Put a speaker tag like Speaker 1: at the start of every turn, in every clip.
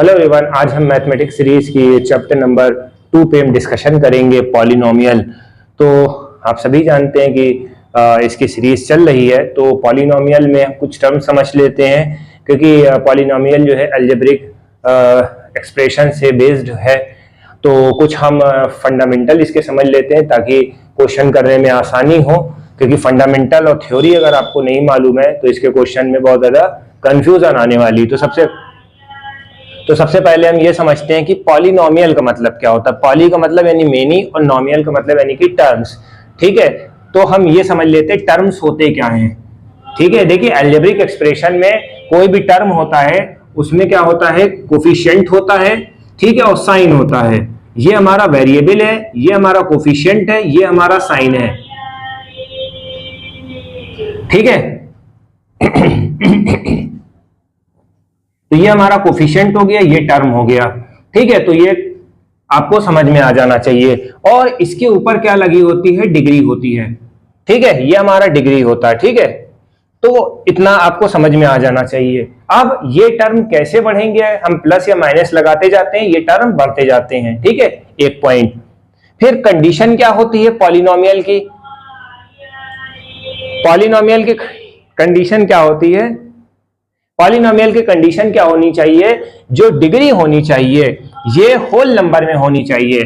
Speaker 1: Hello everyone, आज हम mathematics series की चैप्टर नंबर 2 पे हम डिस्कशन करेंगे पॉलिनोमियल। तो आप सभी जानते हैं कि इसकी सीरीज चल रही है, तो पॉलिनोमियल में हम कुछ टर्म समझ लेते हैं क्योंकि पॉलिनोमियल जो है अलजेब्रिक एक्सप्रेशन से बेस्ड है। तो कुछ हम फंडामेंटल इसके समझ लेते हैं ताकि क्वेश्चन करने में आसानी हो, क्योंकि फंडामेंटल और थ्योरी अगर आपको नहीं मालूम है तो इसके क्वेश्चन में बहुत ज़्यादा कंफ्यूजन आने वाली। तो सबसे पहले हम ये समझते हैं कि पॉलिनोमियल का मतलब क्या होता है। पॉली का मतलब यानी मेनी और नोमियल का मतलब यानी कि टर्म्स। ठीक है, तो हम ये समझ लेते हैं टर्म्स होते क्या हैं। ठीक है, देखिए अलजेब्रिक एक्सप्रेशन में कोई भी टर्म होता है उसमें क्या होता है, कोफिशिएंट होता है, ठीक है, और साइन होता है। ये हमारा वेरिएबल है, ये हमारा कोफिशिएंट है, ये हमारा साइन है। ठीक है तो ये हमारा कोफिशिएंट हो गया, ये टर्म हो गया। ठीक है, तो ये आपको समझ में आ जाना चाहिए। और इसके ऊपर क्या लगी होती है, डिग्री होती है। ठीक है, ये हमारा डिग्री होता है। ठीक है, तो इतना आपको समझ में आ जाना चाहिए। अब ये टर्म कैसे बढ़ेंगे, हम प्लस या माइनस लगाते जाते हैं, ये टर्म बढ़ते जाते हैं। ठीक है, एक पॉइंट। फिर कंडीशन क्या होती है पॉलिनोमियल की, पॉलिनोमियल की कंडीशन क्या होती है, पॉलिनोमियल की कंडीशन क्या होनी चाहिए, जो डिग्री होनी चाहिए ये होल नंबर में होनी चाहिए।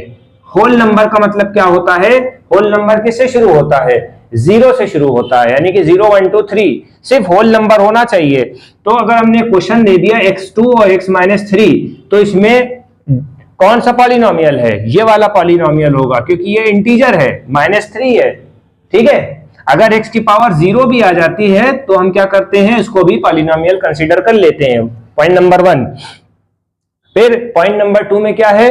Speaker 1: होल नंबर का मतलब क्या होता है, होल नंबर किससे शुरू होता है, 0 से शुरू होता है, यानी कि 0 1 2 3 सिर्फ होल नंबर होना चाहिए। तो अगर हमने क्वेश्चन दे दिया x2 और x-3, तो इसमें कौन सा पॉलिनोमियल है, ये वाला पॉलिनोमियल होगा, क्योंकि ये इंटीजर है, -3 है। ठीक है, अगर x की पावर 0 भी आ जाती है तो हम क्या करते हैं, इसको भी पॉलिनोमियल कंसीडर कर लेते हैं। Point number 1। फिर पॉइंट नंबर 2 में क्या है,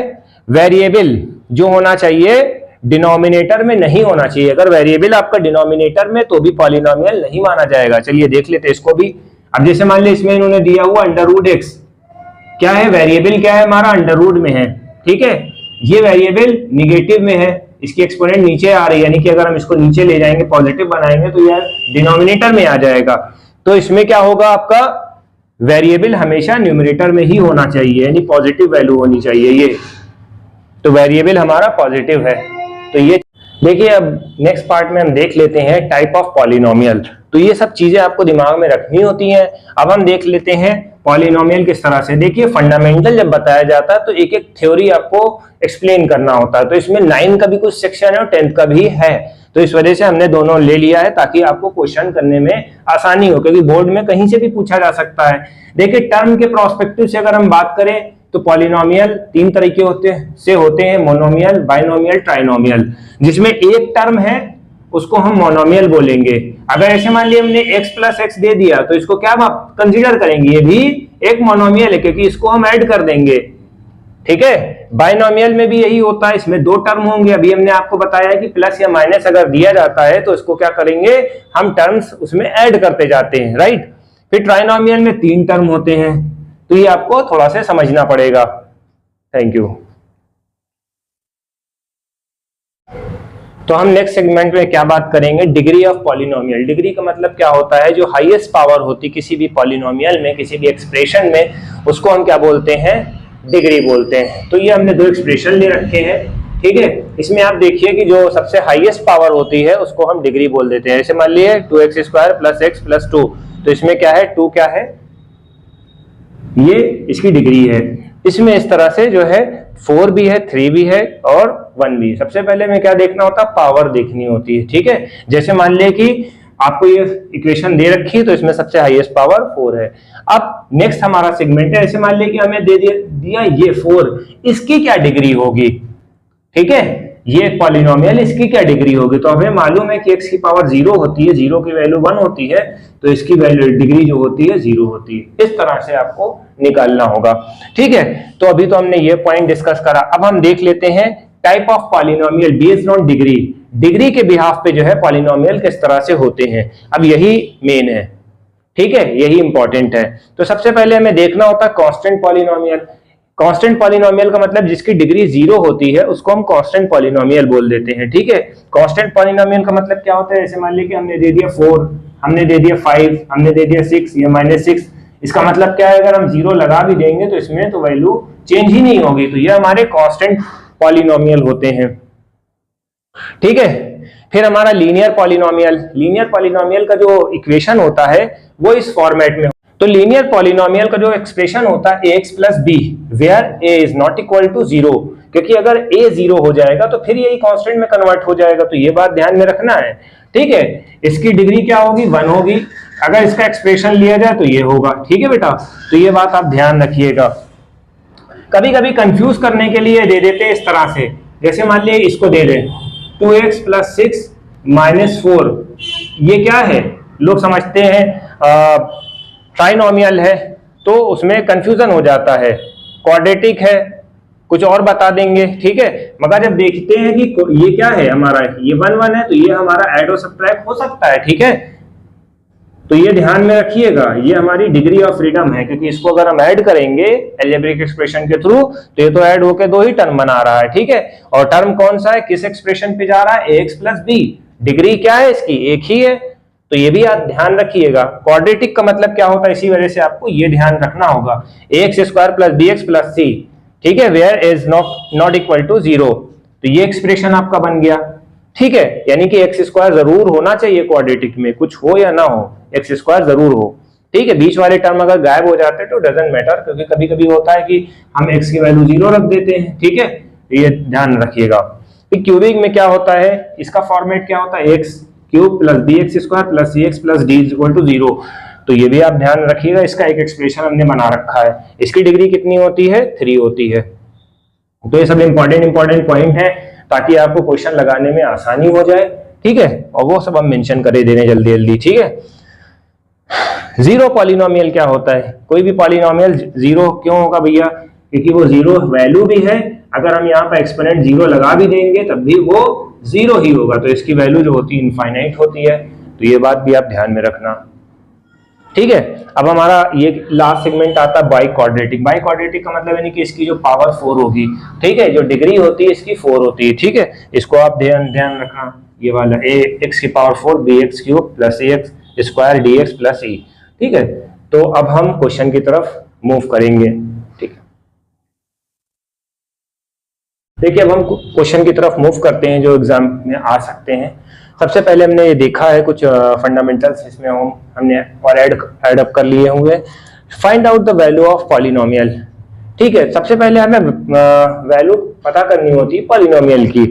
Speaker 1: वेरिएबल जो होना चाहिए डिनोमिनेटर में नहीं होना चाहिए। अगर वेरिएबल आपका डिनोमिनेटर में तो भी पॉलिनोमियल नहीं माना जाएगा। चलिए देख लेते हैं इसको भी। अब जैसे मान लीजिए इसमें इन्होंने दिया हुआ √x, क्या है, वेरिएबल क्या है हमारा, √ में है। ठीक है, ये वेरिएबल निगेटिव में है, इसकी एक्सपोनेंट नीचे आ रही है, यानी कि अगर हम इसको नीचे ले जाएंगे, पॉजिटिव बनाएंगे तो यह डिनोमिनेटर में आ जाएगा। तो इसमें क्या होगा, आपका वेरिएबल हमेशा न्यूमरेटर में ही होना चाहिए, यानी पॉजिटिव वैल्यू होनी चाहिए ये। तो वेरिएबल हमारा पॉजिटिव है। तो ये देखिए, अब नेक्स्ट पार्ट में हम देख लेते हैं टाइप ऑफ पॉलिनोमियल। तो ये सब चीजें आपको दिमाग में रखनी होती हैं। अब हम देख लेते हैं पॉलिनोमियल किस तरह से। देखिए फंडामेंटल जब बताया जाता है तो एक एक थ्योरी आपको एक्सप्लेन करना होता है। तो इसमें 9 का भी कुछ सेक्शन है और 10th का भी है, तो इस वजह से हमने दोनों ले लिया है ताकि आपको क्वेश्चन करने में आसानी हो, क्योंकि बोर्ड में कहीं से भी पूछा जा सकता है। देखिए टर्म के प्रोस्पेक्टिव से अगर हम बात करें तो पॉलिनोमियल 3 तरीके होते हैं, मोनोमियल, बाइनोमियल, ट्राइनोमियल। जिसमें एक टर्म है उसको हम मोनोमियल बोलेंगे। अगर ऐसे मान लिया हमने x + x दे दिया तो इसको क्या आप कंसीडर करेंगे, ये भी एक मोनोमियल है क्योंकि इसको हम ऐड कर देंगे। ठीक है, बाइनोमियल में भी यही होता है, इसमें 2 टर्म होंगे। अभी हमने आपको बताया है कि प्लस या माइनस अगर दिया जाता है तो इसको क्या करेंगे, हम टर्म्स उसमें ऐड करते जाते हैं, राइट। फिर ट्राइनोमियल में 3 टर्म होते हैं, तो ये आपको थोड़ा सा समझना पड़ेगा। Thank you. तो हम नेक्स्ट सेगमेंट में क्या बात करेंगे, डिग्री ऑफ पॉलिनोमियल। डिग्री का मतलब क्या होता है, जो हाईएस्ट पावर होती किसी भी पॉलिनोमियल में, किसी भी एक्सप्रेशन में, उसको हम क्या बोलते हैं, डिग्री बोलते हैं। तो ये हमने 2 एक्सप्रेशन ले रखे हैं। ठीक है, इसमें आप देखिए कि जो सबसे हाईएस्ट पावर होती है उसको हम डिग्री बोल देते हैं। जैसे मान लिए 2x² + x + 2, तो इसमें क्या है, 2 क्या है, ये इसकी डिग्री है। इसमें इस तरह से जो है 4 भी है, 3 भी है और 1 भी। सबसे पहले में क्या देखना होता है, पावर देखनी होती है। ठीक है, जैसे मान लिया कि आपको ये इक्वेशन दे रखी है तो इसमें सबसे हाईएस्ट पावर 4 है। अब नेक्स्ट हमारा सेगमेंट है, ऐसे मान लिया कि हमें दे दिया ये 4, इसकी क्या डिग्री होगी। ठीक है, ये पॉलिनोमियल, इसकी क्या डिग्री होगी। तो हमें मालूम है कि x की पावर 0 होती है, 0 की वैल्यू 1 होती है, तो इसकी वैल्यू डिग्री जो होती है 0 होती है। इस तरह से आपको निकालना होगा। ठीक है, तो अभी तो हमने ये पॉइंट डिस्कस करा। अब हम देख लेते हैं type of polynomial based on degree. Degree के बिहाफ पे जो है पॉलिनोमियल किस तरह से होते हैं, अब यही मेन है। ठीक है, यही इंपॉर्टेंट है। तो सबसे पहले हमें देखना होता है कांस्टेंट पॉलिनोमियल। कांस्टेंट पॉलिनोमियल का मतलब जिसकी डिग्री 0 होती है उसको हम कांस्टेंट पॉलिनोमियल बोल देते हैं। ठीक है, कांस्टेंट पॉलिनोमियल का मतलब क्या होता है, जैसे मान लीजिए कि हमने दे दिया 4, हमने दे दिया 5, हमने दे दिया 6 या -6, इसका मतलब क्या है, अगर हम 0 लगा भी देंगे तो इसमें तो वैल्यू चेंज ही नहीं होगी। तो ये हमारे कांस्टेंट पॉलिनोमियल होते हैं, ठीक है। फिर हमारा लीनियर पॉलिनोमियल, लीनियर पॉलिनोमियल का जो इक्वेशन होता है वो इस फॉर्मेट में। तो लीनियर पॉलिनोमियल का जो एक्सप्रेशन होता है ax plus B where a is not equal to 0, क्योंकि अगर a 0 हो जाएगा तो फिर यही कांस्टेंट में कन्वर्ट हो जाएगा। तो ये बात ध्यान में रखना है, ठीक है। इसकी डिग्री क्या होगी, 1 होगी। अगर इसका एक्सप्रेशन लिया जाए तो ये होगा, ठीक है बेटा। तो ये बात आप ध्यान रखिएगा। कभी कभी कंफ्यूज करने के लिए दे देते हैं इस तरह से, जैसे मान लीजिए इसको दे दें 2x प्लस 6 माइनस 4, ये क्या है, लोग समझते हैं ट्राइनोमियल है, तो उसमें कंफ्यूजन हो जाता है। क्वाड्रेटिक है, कुछ और बता देंगे, ठीक है। मगर जब देखते हैं कि ये क्या है हमारा, ये 1 1 है, तो ये हमारा ऐड और सब्ट्रैक्ट हो सकता है, ठीक है। तो ये ध्यान में रखिएगा, ये हमारी डिग्री ऑफ फ्रीडम है, क्योंकि इसको अगर हम ऐड करेंगे अलजेब्रिक एक्सप्रेशन के थ्रू तो ये तो ऐड होके 2 ही टर्म बना रहा है, ठीक है। और टर्म कौन सा है, किस एक्सप्रेशन पे जा रहा है, ax प्लस बी, डिग्री क्या है इसकी, एक ही है। तो ये भी आप ध्यान रखिएगा। क्वाड्रेटिक का मतलब क्या होता है, इसी वजह से आपको ये ध्यान रखना होगा, ax square plus bx plus c, ठीक है, where is not equal to 0। तो ये एक्सप्रेशन आपका बन गया, ठीक है। यानी कि एक्स स्क्वायर जरूर होना चाहिए क्वाड्रेटिक में, कुछ हो या ना हो, एक्स स्क्वायर जरूर हो, ठीक है। बीच वाले टर्म अगर गायब हो जाते हैं तो डजंट मैटर, क्योंकि कभी कभी होता है कि हम एक्स की वैल्यू 0 रख देते हैं, ठीक है। ये ध्यान रखिएगा। क्यूबिक में क्या होता है, इसका फॉर्मेट क्या होता है, X cube plus B X square plus C X plus D equal to 0। तो ये भी आप ध्यान रखिएगा, इसका एक एक्सप्रेशन हमने बना रखा है। इसकी डिग्री कितनी होती है, 3 होती है। तो ये सब इंपॉर्टेंट पॉइंट है, ताकि आपको क्वेश्चन लगाने में आसानी हो जाए, ठीक है। और वो सब हम मेंशन कर देने जल्दी जल्दी, ठीक है। जीरो पॉलिनोमियल क्या होता है, कोई भी पॉलिनोमियल 0 क्यों होगा भैया, क्योंकि वो 0 वैल्यू भी है। अगर हम यहाँ पर एक्सपोनेंट 0 लगा भी देंगे तब भी वो 0 ही होगा, तो इसकी वैल्यू जो होती है इनफाइनाइट होती है। तो ये बात भी आप ध्यान में रखना, ठीक है। अब हमारा ये लास्ट सेगमेंट आता है बाई क्वाड्रेटिक। बाई क्वाड्रेटिक का मतलब यानी कि इसकी जो पावर 4 होगी, ठीक है, जो डिग्री होती है इसकी 4 होती है, ठीक है। इसको आप ध्यान रखना, ये वाला a x की power 4 bx cube plus ax square dx plus e, ठीक है। तो अब हम क्वेश्चन की तरफ मूव करेंगे, ठीक है। देखिए अब हम क्वेश्चन की तरफ मूव करते हैं जो एग्जाम में आ सकते हैं। सबसे पहले हमने ये देखा है कुछ फंडामेंटल्स, इसमें हमने और ऐड अप कर लिए हुए। Find out the value of polynomial, ठीक है। सबसे पहले हमें वैल्यू पता करनी होती है पॉलिनोमियल की।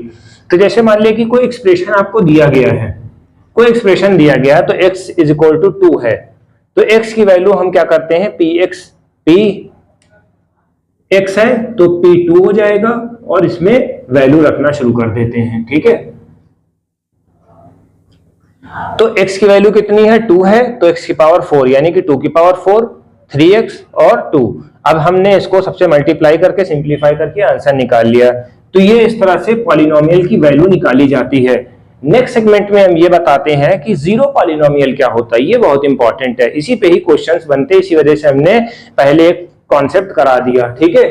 Speaker 1: तो जैसे मान लिया कि कोई एक्सप्रेशन आपको दिया गया है, कोई एक्सप्रेशन दिया गया है, तो x इज इक्वल टू 2 है, तो x की वैल्यू हम क्या करते हैं, p x है तो p 2 हो जाएगा, और इसमें वैल्यू रखना शुरू कर देते हैं, ठीक है। तो x की वैल्यू कितनी है, 2 है, तो x की पावर 4 यानी कि 2 की पावर 4, 3x और 2। अब हमने इसको सबसे मल्टीप्लाई करके सिंप्लीफाई करके आंसर निकाल लिया। तो ये इस तरह से पॉलिनोमियल की वैल्यू निकाली जाती है। नेक्स्ट सेगमेंट में हम ये बताते हैं कि जीरो पॉलिनोमियल क्या होता है, ये बहुत इंपॉर्टेंट है, इसी पे ही क्वेश्चंस बनते हैं, इसी वजह से हमने पहले एक कॉन्सेप्ट करा दिया, ठीक है,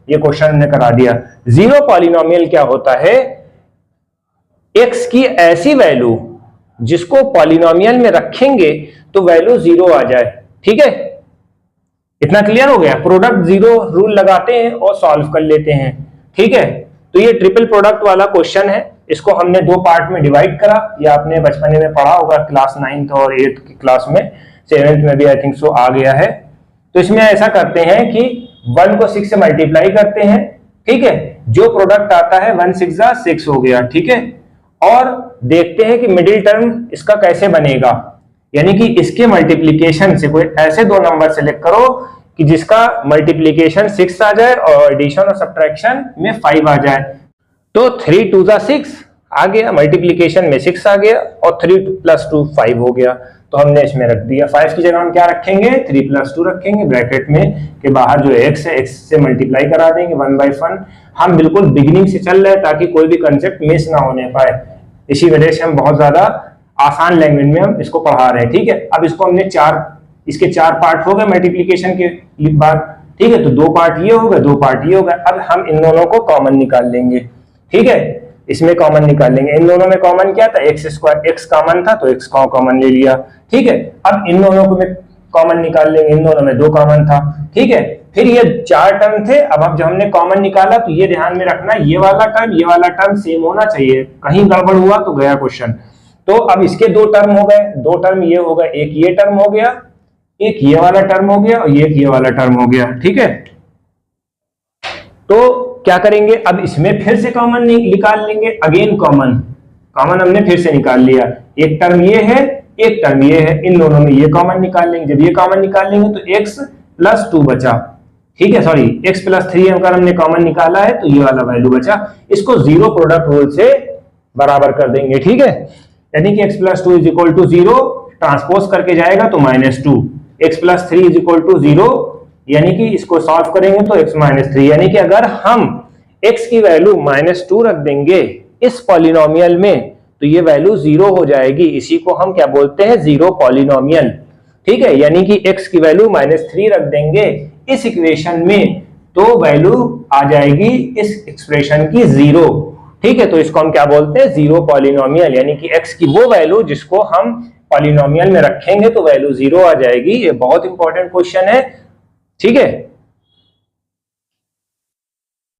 Speaker 1: ये क्वेश्चन हमने करा दिया। जीरो पॉलिनोमियल क्या होता है, x की ऐसी वैल्यू जिसको पॉलिनोमियल में रखेंगे तो वैल्यू 0 आ जाए, ठीक है। इतना क्लियर हो गया। प्रोडक्ट 0 रूल लगाते हैं और सॉल्व कर लेते हैं, ठीक है। तो ये ट्रिपल प्रोडक्ट वाला क्वेश्चन है, इसको हमने 2 पार्ट में डिवाइड करा। ये आपने बचपन में पढ़ा होगा क्लास 9th और 8th की क्लास में, 7th में भी आई थिंक सो आ गया है। तो इसमें ऐसा करते हैं कि 1 को 6 से मल्टीप्लाई करते हैं, ठीक है। जो प्रोडक्ट आता है 1 6 जा 6 हो गया, ठीक है। और देखते हैं कि मिडिल टर्म इसका कैसे बनेगा, यानी कि इसके मल्टीप्लिकेशन से कोई ऐसे 2 नंबर सेलेक्ट करो कि जिसका मल्टीप्लिकेशन 6 आ जाए और एडिशन और सब्ट्रैक्शन में 5 आ जाए। तो 3 2 जा 6 आ गया, मल्टीप्लिकेशन में 6 आ गया, और 3 + 2 5 हो गया। तो हमने इसमें रख दिया। 5 की जगह हम क्या रखेंगे, 3 + 2 रखेंगे ब्रैकेट में, के बाहर जो x है x से मल्टीप्लाई करा देंगे 1/1। हम बिल्कुल बिगिनिंग से चल रहे हैं ताकि कोई भी कंसेप्ट मिस ना होने पाए, इसी वजह से हम बहुत ज्यादा आसान लैंग्वेज में हम इसको पढ़ा रहे हैं, ठीक है। अब इसको हमने इसके 4 पार्ट हो गए मल्टीप्लिकेशन के बाद, ठीक है। तो 2 पार्ट ये हो गए, 2 पार्ट ये हो गए। अब हम इन दोनों को कॉमन निकाल लेंगे, ठीक है, इसमें कॉमन निकाल लेंगे। इन दोनों में कॉमन क्या था, x² x कॉमन था तो x को कॉमन ले लिया, ठीक है। अब इन दोनों को में कॉमन निकाल लेंगे, इन दोनों में 2 कॉमन था, ठीक है। फिर ये 4 टर्म थे, अब जब हमने कॉमन निकाला तो ये ध्यान में रखना ये वाला टर्म सेम होना चाहिए, कहीं गड़बड़ हुआ तो गया क्वेश्चन। तो अब इसके 2 टर्म हो गए, 2 टर्म ये हो गए, एक ये टर्म हो गया, एक ये वाला टर्म हो गया और एक ये वाला टर्म हो गया, ठीक है। तो क्या करेंगे, अब इसमें फिर से कॉमन निकाल लेंगे, अगेन कॉमन हमने फिर से निकाल लिया, एक टर्म ये है एक टर्म ये है, इन दोनों में ये कॉमन निकाल लेंगे, जब ये कॉमन निकाल लेंगे तो x + 2 बचा, ठीक है, सॉरी x + 3 अगर हमने कॉमन निकाला है तो ये वाला वैल्यू बचा, इसको जीरो प्रोडक्ट रूल से बराबर कर देंगे, ठीक है। यानी कि x + 2 = 0, ट्रांसपोज करके जाएगा तो -2, x + 3 = 0, यानी कि इसको सॉल्व करेंगे तो x - 3, यानी कि अगर हम x की वैल्यू -2 रख देंगे इस पॉलिनोमियल में तो ये वैल्यू 0 हो जाएगी, इसी को हम क्या बोलते हैं, जीरो पॉलिनोमियल, ठीक है। यानी कि x की वैल्यू -3 रख देंगे इस इक्वेशन में तो वैल्यू आ जाएगी इस एक्सप्रेशन की 0, ठीक है। तो इसको हम क्या बोलते हैं, जीरो पॉलिनोमियल, यानी कि x की वो वैल्यू जिसको हम पॉलिनोमियल में रखेंगे तो वैल्यू 0 आ जाएगी। ये बहुत इंपॉर्टेंट क्वेश्चन है, ठीक है।